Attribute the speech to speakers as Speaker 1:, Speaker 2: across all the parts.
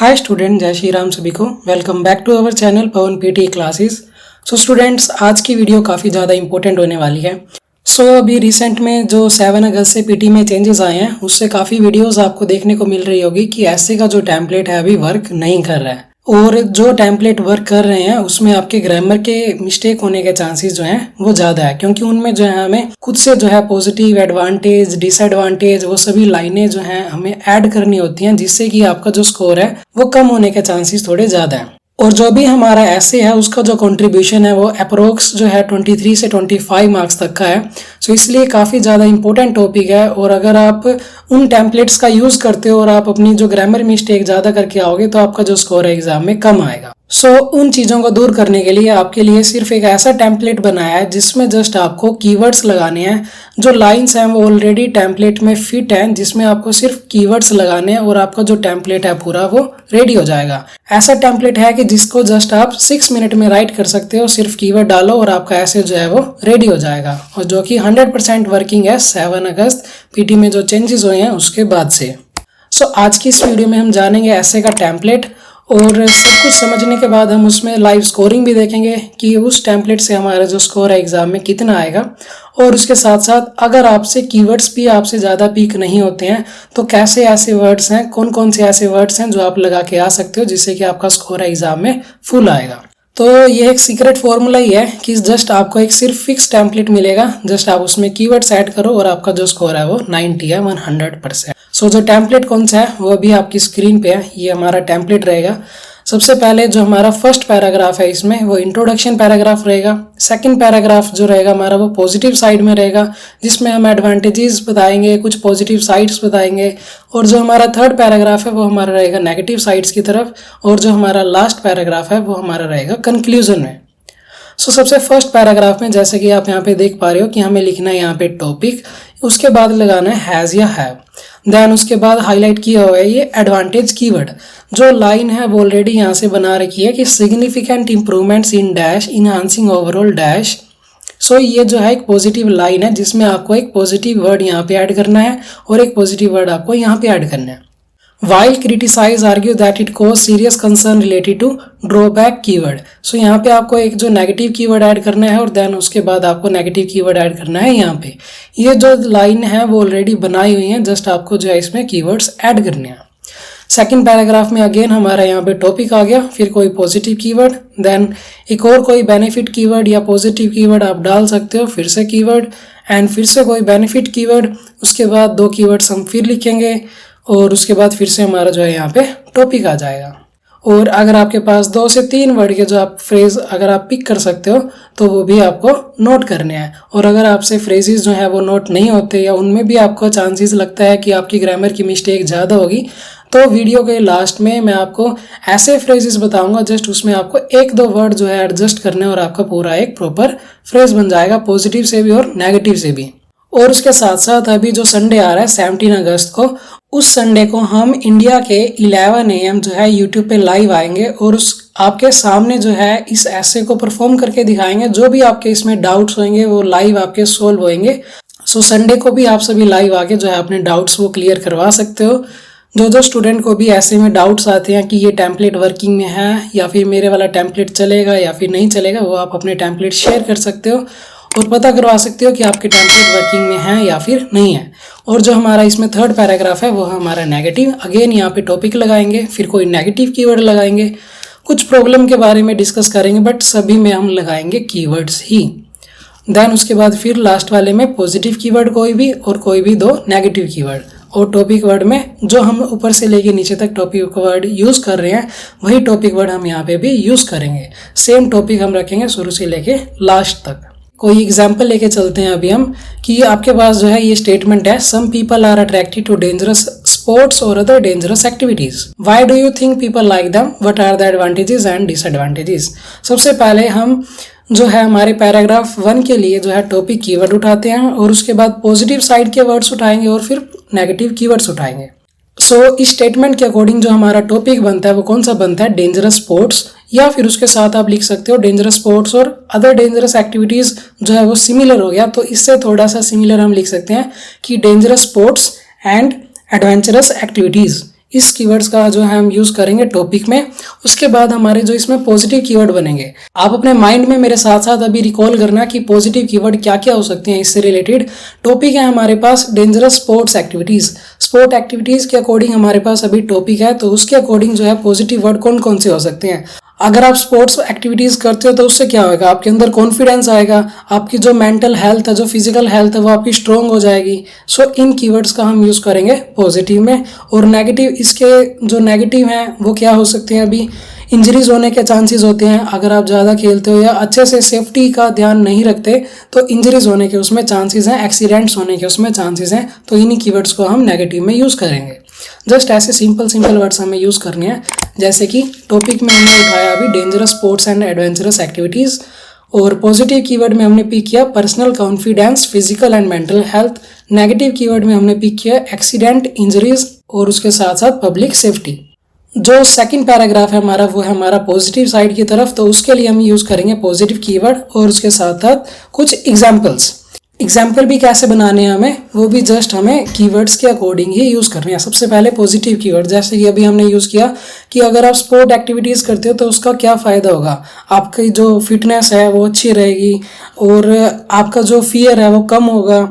Speaker 1: Hi student, जय श्री राम सभी को। Welcome back to our channel Pawan PT classes. So students, आज की वीडियो काफ़ी ज़्यादा इंपॉर्टेंट होने वाली है। अभी रिसेंट में जो 7 अगस्त से पीटी में चेंजेस आए हैं, उससे काफ़ी वीडियोस आपको देखने को मिल रही होगी कि ऐसे का जो टेम्पलेट है अभी वर्क नहीं कर रहा है, और जो टेम्पलेट वर्क कर रहे हैं उसमें आपके ग्रामर के मिस्टेक होने के चांसेस जो हैं वो ज़्यादा है, क्योंकि उनमें जो है हमें खुद से जो है पॉजिटिव, एडवांटेज, डिसएडवांटेज वो सभी लाइनें जो हैं हमें ऐड करनी होती हैं, जिससे कि आपका जो स्कोर है वो कम होने के चांसेस थोड़े ज़्यादा हैं। और जो भी हमारा ऐसे है उसका जो कंट्रीब्यूशन है वो अप्रोक्स जो है 23 से 25 मार्क्स तक का है। इसलिए काफ़ी ज़्यादा इंपॉर्टेंट टॉपिक है, और अगर आप उन टेम्पलेट्स का यूज़ करते हो और आप अपनी जो ग्रामर मिस्टेक ज़्यादा करके आओगे तो आपका जो स्कोर है एग्जाम में कम आएगा। उन चीज़ों को दूर करने के लिए आपके लिए सिर्फ एक ऐसा टेम्पलेट बनाया है जिसमें जस्ट आपको कीवर्ड्स लगाने हैं। जो लाइंस हैं वो ऑलरेडी टेम्पलेट में फिट हैं, जिसमें आपको सिर्फ कीवर्ड्स लगाने हैं और आपका जो टेम्पलेट है पूरा वो रेडी हो जाएगा। ऐसा टेम्पलेट है कि जिसको जस्ट आप 6 मिनट में राइट कर सकते हो, सिर्फ कीवर्ड डालो और आपका ऐसे जो है वो रेडी हो जाएगा, और जो कि 100% वर्किंग है 7 अगस्त पीटी में जो चेंजेस हुए हैं उसके बाद से। आज की इस वीडियो में हम जानेंगे ऐसे का टेम्पलेट, और सब कुछ समझने के बाद हम उसमें लाइव स्कोरिंग भी देखेंगे कि उस टेम्पलेट से हमारा जो स्कोर है एग्जाम में कितना आएगा। और उसके साथ साथ अगर आपसे कीवर्ड्स भी आपसे ज़्यादा पिक नहीं होते हैं तो कैसे ऐसे वर्ड्स हैं, कौन कौन से ऐसे वर्ड्स हैं जो आप लगा के आ सकते हो जिससे कि आपका स्कोर है एग्जाम में फुल आएगा। ये एक सीक्रेट फॉर्मूला ही है कि जस्ट आपको एक सिर्फ फिक्स टेम्पलेट मिलेगा, जस्ट आप उसमें कीवर्ड्स ऐड करो और आपका जो स्कोर है वो 90 है, 100%। जो टेम्पलेट कौन सा है वो अभी आपकी स्क्रीन पे है, ये हमारा टेम्पलेट रहेगा। सबसे पहले जो हमारा फर्स्ट पैराग्राफ है इसमें वो इंट्रोडक्शन पैराग्राफ रहेगा। सेकंड पैराग्राफ जो रहेगा हमारा वो पॉजिटिव साइड में रहेगा, जिसमें हम एडवांटेजेस बताएंगे, कुछ पॉजिटिव साइड्स बताएंगे। और जो हमारा थर्ड पैराग्राफ है वो हमारा रहेगा नेगेटिव साइड्स की तरफ, और जो हमारा लास्ट पैराग्राफ है वो हमारा रहेगा कंक्लूजन में। सबसे फर्स्ट पैराग्राफ में जैसे कि आप यहाँ पे देख पा रहे हो कि हमें लिखना है यहाँ पे टॉपिक, उसके बाद लगाना है हैज़ या हैव, देन उसके बाद हाईलाइट किया हुआ है ये एडवांटेज कीवर्ड। जो लाइन है वो ऑलरेडी यहाँ से बना रखी है कि significant improvements in dash enhancing overall dash. ये जो है एक पॉजिटिव लाइन है जिसमें आपको एक पॉजिटिव वर्ड यहाँ पे ऐड करना है और एक पॉजिटिव वर्ड आपको यहाँ पे ऐड करना है। While criticize argue that it cause serious concern related to drawback keyword। यहाँ पे आपको एक जो नेगेटिव कीवर्ड ऐड करना है और देन उसके बाद आपको नेगेटिव कीवर्ड ऐड करना है यहाँ पे। ये जो लाइन है वो ऑलरेडी बनाई हुई है, जस्ट आपको जो है इसमें कीवर्ड्स ऐड करने हैं। सेकंड पैराग्राफ में अगेन हमारा यहाँ पे टॉपिक आ गया, फिर कोई पॉजिटिव कीवर्ड, देन एक और कोई बेनिफिट कीवर्ड या पॉजिटिव कीवर्ड आप डाल सकते हो, फिर से कीवर्ड एंड फिर से कोई बेनिफिट कीवर्ड, उसके बाद 2 कीवर्ड्स हम फिर लिखेंगे और उसके बाद फिर से हमारा जो है यहाँ पे टॉपिक आ जाएगा। और अगर आपके पास 2 से 3 वर्ड के जो आप फ्रेज अगर आप पिक कर सकते हो तो वो भी आपको नोट करने हैं। और अगर आपसे फ्रेजेस जो है वो नोट नहीं होते या उनमें भी आपको चांसेस लगता है कि आपकी ग्रामर की मिस्टेक ज़्यादा होगी, तो वीडियो के लास्ट में मैं आपको ऐसे फ्रेजेस बताऊंगा, जस्ट उसमें आपको 1-2 वर्ड जो है एडजस्ट करने और आपका पूरा एक प्रॉपर फ्रेज बन जाएगा, पॉजिटिव से भी और नेगेटिव से भी। और उसके साथ साथ अभी जो संडे आ रहा है 17 अगस्त को, उस संडे को हम इंडिया के 11 AM जो है यूट्यूब पे लाइव आएंगे और उस आपके सामने जो है इस ऐसे को परफॉर्म करके दिखाएंगे। जो भी आपके इसमें डाउट्स होंगे वो लाइव आपके सोल्व होंगे। संडे को भी आप सभी लाइव आके जो है अपने डाउट्स वो क्लियर करवा सकते हो। जो स्टूडेंट को भी ऐसे में डाउट्स आते हैं कि ये टेम्पलेट वर्किंग में है या फिर मेरे वाला टेम्पलेट चलेगा या फिर नहीं चलेगा, वो आप अपने टेम्पलेट शेयर कर सकते हो और पता करवा सकते हो कि आपके टेम्पलेट वर्किंग में है या फिर नहीं है। और जो हमारा इसमें थर्ड पैराग्राफ है वो हमारा नेगेटिव, अगेन यहाँ पे टॉपिक लगाएंगे, फिर कोई नेगेटिव कीवर्ड लगाएंगे, कुछ प्रॉब्लम के बारे में डिस्कस करेंगे, बट सभी में हम लगाएंगे कीवर्ड्स ही। देन उसके बाद फिर लास्ट वाले में पॉजिटिव कीवर्ड कोई भी और कोई भी 2 नेगेटिव कीवर्ड, और टॉपिक वर्ड में जो हम ऊपर से लेके नीचे तक टॉपिक वर्ड यूज़ कर रहे हैं वही टॉपिक वर्ड हम यहाँ पे भी यूज़ करेंगे। सेम टॉपिक हम रखेंगे शुरू से लेके लास्ट तक। कोई एग्जाम्पल लेके चलते हैं अभी हम कि आपके पास जो है ये स्टेटमेंट है, some people are attracted to dangerous sports और other dangerous activities, why do you think people like them, what are the advantages and disadvantages. सबसे पहले हम जो है हमारे पैराग्राफ 1 के लिए जो है टॉपिक कीवर्ड उठाते हैं और उसके बाद पॉजिटिव साइड के वर्ड्स उठाएंगे और फिर नेगेटिव कीवर्ड्स उठाएंगे। इस स्टेटमेंट के अकॉर्डिंग जो हमारा टॉपिक बनता है वो कौन सा बनता है, डेंजरस स्पोर्ट्स, या फिर उसके साथ आप लिख सकते हो डेंजरस स्पोर्ट्स और अदर डेंजरस एक्टिविटीज जो है वो सिमिलर हो गया, तो इससे थोड़ा सा सिमिलर हम लिख सकते हैं कि dangerous sports and adventurous activities. इस कीवर्ड्स का जो है हम यूज करेंगे टॉपिक में। उसके बाद हमारे जो इसमें पॉजिटिव कीवर्ड बनेंगे, आप अपने माइंड में मेरे साथ साथ अभी रिकॉल करना कि पॉजिटिव कीवर्ड क्या क्या हो सकते हैं इससे रिलेटेड। टॉपिक है हमारे पास dangerous sports activities. Sport activities के अकॉर्डिंग हमारे पास अभी टॉपिक है, तो उसके अकॉर्डिंग जो है पॉजिटिव वर्ड कौन कौन से हो सकते हैं। अगर आप स्पोर्ट्स एक्टिविटीज करते हो तो उससे क्या होगा, आपके अंदर कॉन्फिडेंस आएगा, आपकी जो मेंटल हेल्थ है, जो फिजिकल हेल्थ है, वो आपकी स्ट्रोंग हो जाएगी। सो इन कीवर्ड्स का हम यूज करेंगे पॉजिटिव में। और नेगेटिव, इसके जो नेगेटिव हैं वो क्या हो सकते हैं, अभी इंजरीज होने के चांसेस होते हैं। अगर आप ज़्यादा खेलते हो या अच्छे से सेफ्टी का ध्यान नहीं रखते तो इंजरीज होने के उसमें चांसेस हैं, एक्सीडेंट्स होने के उसमें चांसेस हैं। तो इन्हीं कीवर्ड्स को हम नेगेटिव में यूज़ करेंगे। जस्ट ऐसे सिंपल वर्ड्स हमें यूज़ करने हैं, जैसे कि टॉपिक में हमने उठाया अभी dangerous sports and adventurous activities, और पॉजिटिव कीवर्ड में हमने पिक किया personal confidence, physical and mental health. Negative keyword में हमने पिक किया एक्सीडेंट, इंजरीज और उसके साथ साथ पब्लिक सेफ्टी। जो सेकंड पैराग्राफ है हमारा वो है हमारा पॉजिटिव साइड की तरफ, तो उसके लिए हम यूज़ करेंगे पॉजिटिव कीवर्ड और उसके साथ साथ कुछ एग्जाम्पल्स। एग्जाम्पल भी कैसे बनाने हैं हमें, वो भी जस्ट हमें कीवर्ड्स के अकॉर्डिंग ही यूज़ करने हैं। सबसे पहले पॉजिटिव कीवर्ड, जैसे कि अभी हमने यूज़ किया कि अगर आप स्पोर्ट एक्टिविटीज़ करते हो तो उसका क्या फ़ायदा होगा, आपकी जो फिटनेस है वो अच्छी रहेगी और आपका जो फियर है वो कम होगा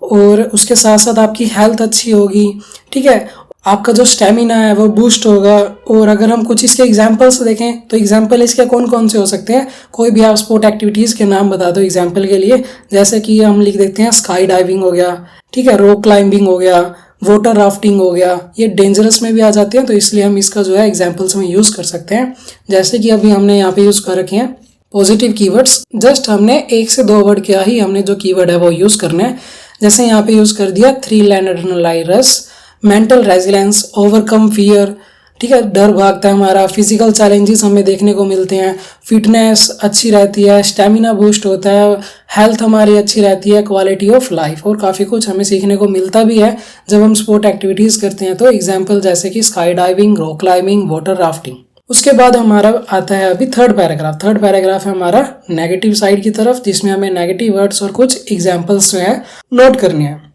Speaker 1: और उसके साथ साथ आपकी हेल्थ अच्छी होगी, ठीक है, आपका जो स्टेमिना है वो बूस्ट होगा। और अगर हम कुछ इसके एग्जांपल्स देखें तो एग्जांपल इसके कौन कौन से हो सकते हैं, कोई भी आप स्पोर्ट एक्टिविटीज़ के नाम बता दो एग्जांपल के लिए। जैसे कि हम लिख देते हैं स्काई डाइविंग हो गया, ठीक है, रॉक क्लाइंबिंग हो गया, वाटर राफ्टिंग हो गया। ये डेंजरस में भी आ जाते हैं, तो इसलिए हम इसका जो है एग्जाम्पल्स में यूज़ कर सकते हैं। जैसे कि अभी हमने यहाँ पे यूज़ कर रखे हैं पॉजिटिव कीवर्ड्स, जस्ट हमने 1 से 2 वर्ड क्या ही हमने जो कीवर्ड है वो यूज़ करना है। जैसे यहाँ पे यूज़ कर दिया thrill and adrenaline rush, mental resilience, overcome fear, ठीक है, डर भागता है हमारा, फिजिकल चैलेंजेस हमें देखने को मिलते हैं, फिटनेस अच्छी रहती है, स्टेमिना बूस्ट होता है, हेल्थ हमारी अच्छी रहती है, क्वालिटी ऑफ लाइफ, और काफ़ी कुछ हमें सीखने को मिलता भी है जब हम स्पोर्ट एक्टिविटीज़ करते हैं। तो एग्जाम्पल जैसे कि sky diving, rock climbing, water rafting. उसके बाद हमारा आता है अभी थर्ड पैराग्राफ है हमारा नेगेटिव साइड की तरफ, जिसमें हमें नेगेटिव वर्ड्स और कुछ एग्जाम्पल्स जो है नोट करने हैं।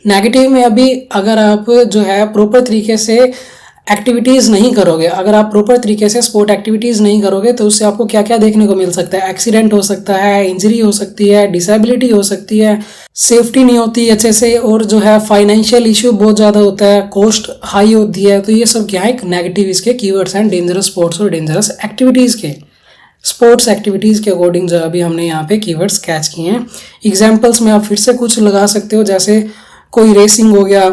Speaker 1: नेगेटिव में अभी अगर आप जो है प्रॉपर तरीके से एक्टिविटीज़ नहीं करोगे, अगर आप प्रॉपर तरीके से स्पोर्ट एक्टिविटीज़ नहीं करोगे तो उससे आपको क्या क्या देखने को मिल सकता है, एक्सीडेंट हो सकता है, इंजरी हो सकती है, डिसेबिलिटी हो सकती है, सेफ्टी नहीं होती अच्छे से, और जो है फाइनेंशियल इशू बहुत ज़्यादा होता है, कॉस्ट हाई होती है। तो ये सब क्या है नेगेटिव इसके कीवर्ड्स हैं डेंजरस स्पोर्ट्स और डेंजरस एक्टिविटीज़ के। स्पोर्ट्स एक्टिविटीज़ के अकॉर्डिंग जो अभी हमने यहाँ पे कीवर्ड्स कैच किए हैं। एग्जाम्पल्स में आप फिर से कुछ लगा सकते हो, जैसे कोई रेसिंग हो गया,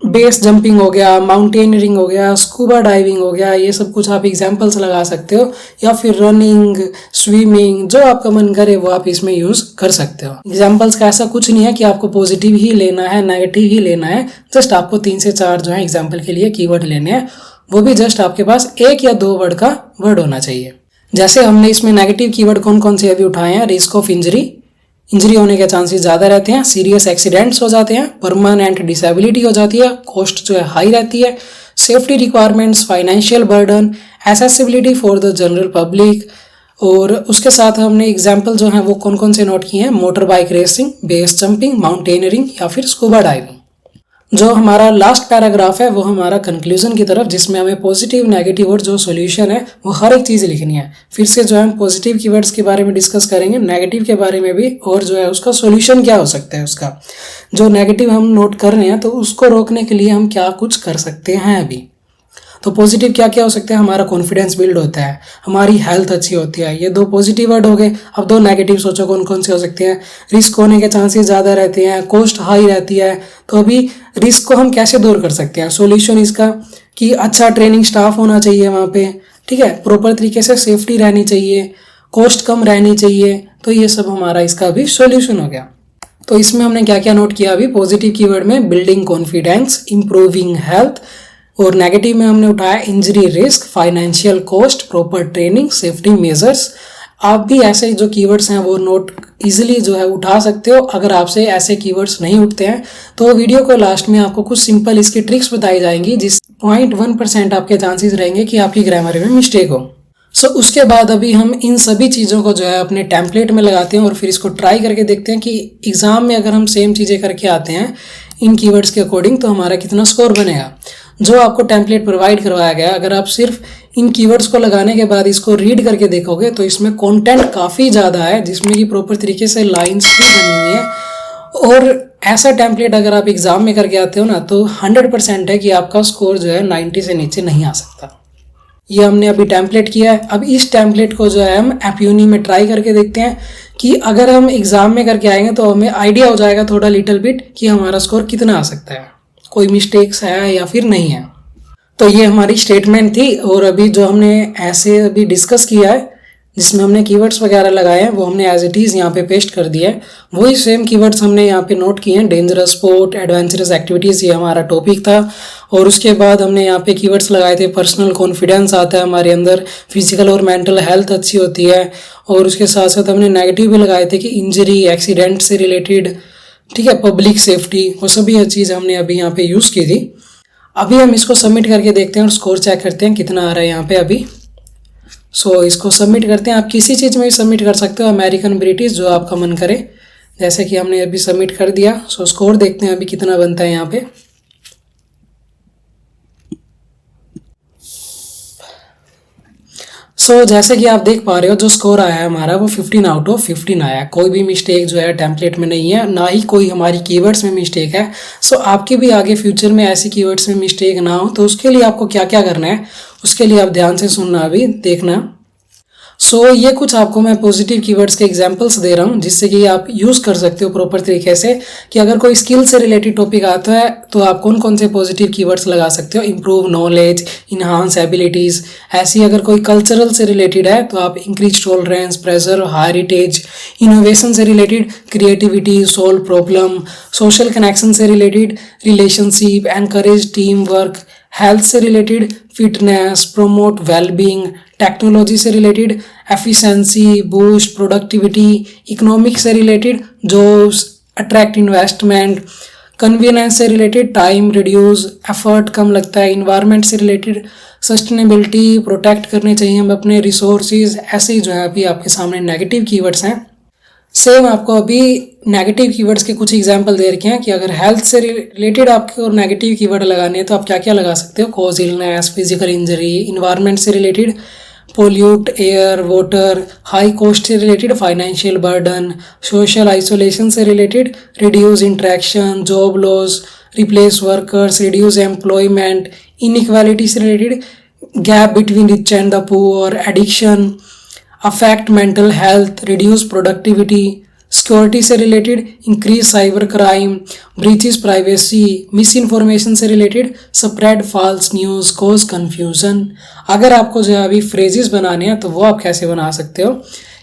Speaker 1: बेस जंपिंग हो गया, माउंटेनियरिंग हो गया, स्कूबा डाइविंग हो गया, ये सब कुछ आप एग्जाम्पल्स लगा सकते हो, या फिर रनिंग, स्विमिंग, जो आपका मन करे वो आप इसमें यूज़ कर सकते हो। एग्जाम्पल्स का ऐसा कुछ नहीं है कि आपको पॉजिटिव ही लेना है, नेगेटिव ही लेना है, जस्ट आपको 3 से 4 जो है एग्जाम्पल के लिए कीवर्ड लेने हैं, वो भी जस्ट आपके पास 1 या 2 वर्ड का वर्ड होना चाहिए। जैसे हमने इसमें नेगेटिव कीवर्ड कौन कौन से अभी उठाए हैं, रिस्क ऑफ इंजरी होने के चांसेस ज़्यादा रहते हैं, सीरियस एक्सीडेंट्स हो जाते हैं, परमानेंट डिसेबिलिटी हो जाती है, कॉस्ट जो है हाई रहती है, safety requirements, financial burden, accessibility for the general public. और उसके साथ हमने एग्जाम्पल जो हैं वो कौन कौन से नोट किए हैं, motor bike racing, base jumping, mountaineering या फिर स्कूबा डाइविंग। जो हमारा लास्ट पैराग्राफ है वो हमारा कंक्लूजन की तरफ, जिसमें हमें पॉजिटिव, नेगेटिव और जो सॉल्यूशन है वो हर एक चीज़ लिखनी है। फिर से जो है हम पॉजिटिव कीवर्ड्स के बारे में डिस्कस करेंगे, नेगेटिव के बारे में भी, और जो है उसका सॉल्यूशन क्या हो सकता है। उसका जो नेगेटिव हम नोट कर रहे हैं तो उसको रोकने के लिए हम क्या कुछ कर सकते हैं अभी। तो पॉजिटिव क्या क्या हो सकता है, हमारा कॉन्फिडेंस बिल्ड होता है, हमारी हेल्थ अच्छी होती है, ये 2 पॉजिटिव वर्ड हो गए। अब 2 नेगेटिव सोचो कौन कौन से हो सकते हैं, रिस्क होने के चांसेस ज़्यादा रहते हैं, कॉस्ट हाई रहती है। तो अभी रिस्क को हम कैसे दूर कर सकते हैं, सॉल्यूशन इसका कि अच्छा ट्रेनिंग स्टाफ होना चाहिए वहाँ पे, ठीक है, प्रॉपर तरीके से सेफ्टी रहनी चाहिए, कॉस्ट कम रहनी चाहिए। तो ये सब हमारा इसका भी सॉल्यूशन हो गया। तो इसमें हमने क्या क्या नोट किया अभी, पॉजिटिव कीवर्ड में बिल्डिंग कॉन्फिडेंस, इंप्रूविंग हेल्थ, और नेगेटिव में हमने उठाया injury risk, financial cost, proper training, safety measures. आप भी ऐसे जो कीवर्ड्स हैं वो नोट इजीली जो है उठा सकते हो। अगर आपसे ऐसे कीवर्ड्स नहीं उठते हैं तो वीडियो को लास्ट में आपको कुछ सिंपल इसकी ट्रिक्स बताई जाएंगी, जिस 0.1% आपके चांसेस रहेंगे कि आपकी ग्रामर में मिस्टेक हो। सो उसके बाद अभी हम इन सभी चीज़ों को जो है अपने टेम्पलेट में लगाते हैं और फिर इसको ट्राई करके देखते हैं कि एग्ज़ाम में अगर हम सेम चीज़ें करके आते हैं इन कीवर्ड्स के अकॉर्डिंग तो हमारा कितना स्कोर बनेगा। जो आपको टेम्पलेट प्रोवाइड करवाया गया, अगर आप सिर्फ इन कीवर्ड्स को लगाने के बाद इसको रीड करके देखोगे तो इसमें कंटेंट काफ़ी ज़्यादा है, जिसमें कि प्रॉपर तरीके से लाइंस भी बनी हुई है। और ऐसा टेम्पलेट अगर आप एग्ज़ाम में करके आते हो ना तो 100% है कि आपका स्कोर जो है 90 से नीचे नहीं आ सकता। ये हमने अभी टेम्पलेट किया है। अब इस टेम्पलेट को जो है हम एपयूनी में ट्राई करके देखते हैं कि अगर हम एग्ज़ाम में करके आएंगे तो हमें आइडिया हो जाएगा थोड़ा लिटिल बिट कि हमारा स्कोर कितना आ सकता है, कोई मिस्टेक्स है या फिर नहीं है। तो ये हमारी स्टेटमेंट थी। और अभी जो हमने ऐसे अभी डिस्कस किया है जिसमें हमने कीवर्ड्स वगैरह लगाए हैं वो हमने एज इट इज़ यहाँ पे पेस्ट कर दिया है। वही सेम कीवर्ड्स हमने यहाँ पे नोट किए हैं। डेंजरस स्पोर्ट, एडवेंचरस एक्टिविटीज़, ये हमारा टॉपिक था। और उसके बाद हमने यहाँ पे कीवर्ड्स लगाए थे पर्सनल कॉन्फिडेंस आता है हमारे अंदर, फिजिकल और मेंटल हेल्थ अच्छी होती है। और उसके साथ साथ हमने नेगेटिव भी लगाए थे कि इंजरी, एक्सीडेंट से रिलेटेड, ठीक है, पब्लिक सेफ्टी, वो सभी चीज़ हमने अभी यहाँ पे यूज़ की थी। अभी हम इसको सबमिट करके देखते हैं और स्कोर चेक करते हैं कितना आ रहा है यहाँ पे अभी। सो इसको सबमिट करते हैं। आप किसी चीज़ में भी सबमिट कर सकते हो, अमेरिकन, ब्रिटिश, जो आपका मन करे। जैसे कि हमने अभी सबमिट कर दिया। सो स्कोर देखते हैं अभी कितना बनता है यहाँ पे। सो जैसे कि आप देख पा रहे हो जो स्कोर आया है हमारा वो 15 आउट ऑफ 15 आया है। कोई भी मिस्टेक जो है टेम्पलेट में नहीं है, ना ही कोई हमारी कीवर्ड्स में मिस्टेक है। सो आपके भी आगे फ्यूचर में ऐसी कीवर्ड्स में मिस्टेक ना हो तो उसके लिए आपको क्या क्या करना है, उसके लिए आप ध्यान से सुनना, अभी देखना। सो ये कुछ आपको मैं पॉजिटिव कीवर्ड्स के एग्जांपल्स दे रहा हूँ जिससे कि आप यूज़ कर सकते हो प्रॉपर तरीके से कि अगर कोई स्किल से रिलेटेड टॉपिक आता है तो आप कौन कौन से पॉजिटिव कीवर्ड्स लगा सकते हो। Improve knowledge, enhance abilities. ऐसी अगर कोई कल्चरल से रिलेटेड है तो आप increase tolerance, preserve, heritage. Innovation से related creativity, solve problem. Social connection से related relationship, encourage team work. Health से related fitness, promote wellbeing. Technology से related efficiency, boost productivity. Economic से related jobs, attract investment. Convenience से related time reduce, effort कम लगता है। Environment से related sustainability, protect करने चाहिए हम अपने रिसोर्सेज। ऐसे ही जो है अभी आपके सामने नेगेटिव कीवर्ड्स हैं। सेम आपको अभी नेगेटिव कीवर्ड्स के कुछ एग्जांपल दे रखे हैं कि अगर हेल्थ से रिलेटेड आपको नेगेटिव कीवर्ड लगाने हैं तो आप क्या क्या लगा सकते हो। Cause illness, physical injury. Environment से related pollute air water. High cost से related financial burden. Social isolation से related reduce interaction, job loss, replace workers, reduce employment. Inequality से related gap between rich and the poor, addiction, affect mental health, reduce productivity. Security से related increase cyber crime, breaches privacy. Misinformation से related spread false news, cause confusion. अगर आपको जो है अभी phrases बनाने हैं तो वो आप कैसे बना सकते हो।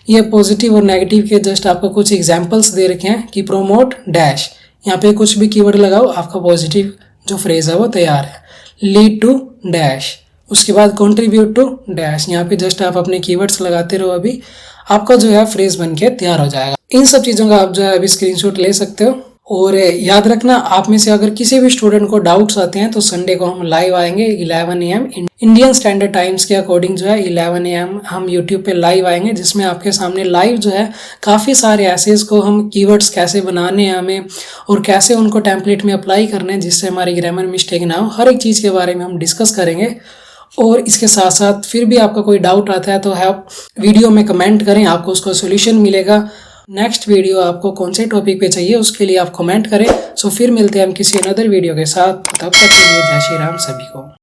Speaker 1: ये पॉजिटिव और नेगेटिव के जस्ट आपको कुछ एग्जांपल्स दे रखे हैं कि प्रोमोट डैश, यहाँ पे कुछ भी कीवर्ड लगाओ, आपका पॉजिटिव जो फ्रेज है वो तैयार है। लीड टू डैश, उसके बाद कंट्रीब्यूट टू डैश, यहाँ पे जस्ट आप अपने कीवर्ड्स लगाते रहो, अभी आपका जो है फ्रेज बन के तैयार हो जाएगा। इन सब चीज़ों का आप जो है अभी स्क्रीनशॉट ले सकते हो। और याद रखना, आप में से अगर किसी भी स्टूडेंट को डाउट्स आते हैं तो संडे को हम लाइव आएंगे 11 AM इंडियन स्टैंडर्ड टाइम्स के अकॉर्डिंग जो है 11 AM हम यूट्यूब पे लाइव आएंगे, जिसमें आपके सामने लाइव जो है काफ़ी सारे एसेज को हम कीवर्ड्स कैसे बनाने हैं हमें और कैसे उनको टेम्पलेट में अप्लाई करने हैं जिससे हमारी ग्रामर मिस्टेक ना हो, हर एक चीज़ के बारे में हम डिस्कस करेंगे। और इसके साथ साथ फिर भी आपका कोई डाउट आता है तो आप वीडियो में कमेंट करें, आपको उसका सोल्यूशन मिलेगा। नेक्स्ट वीडियो आपको कौन से टॉपिक पे चाहिए उसके लिए आप कमेंट करें। सो फिर मिलते हैं हम किसी अनदर वीडियो के साथ, तब तक के लिए जय श्री राम सभी को।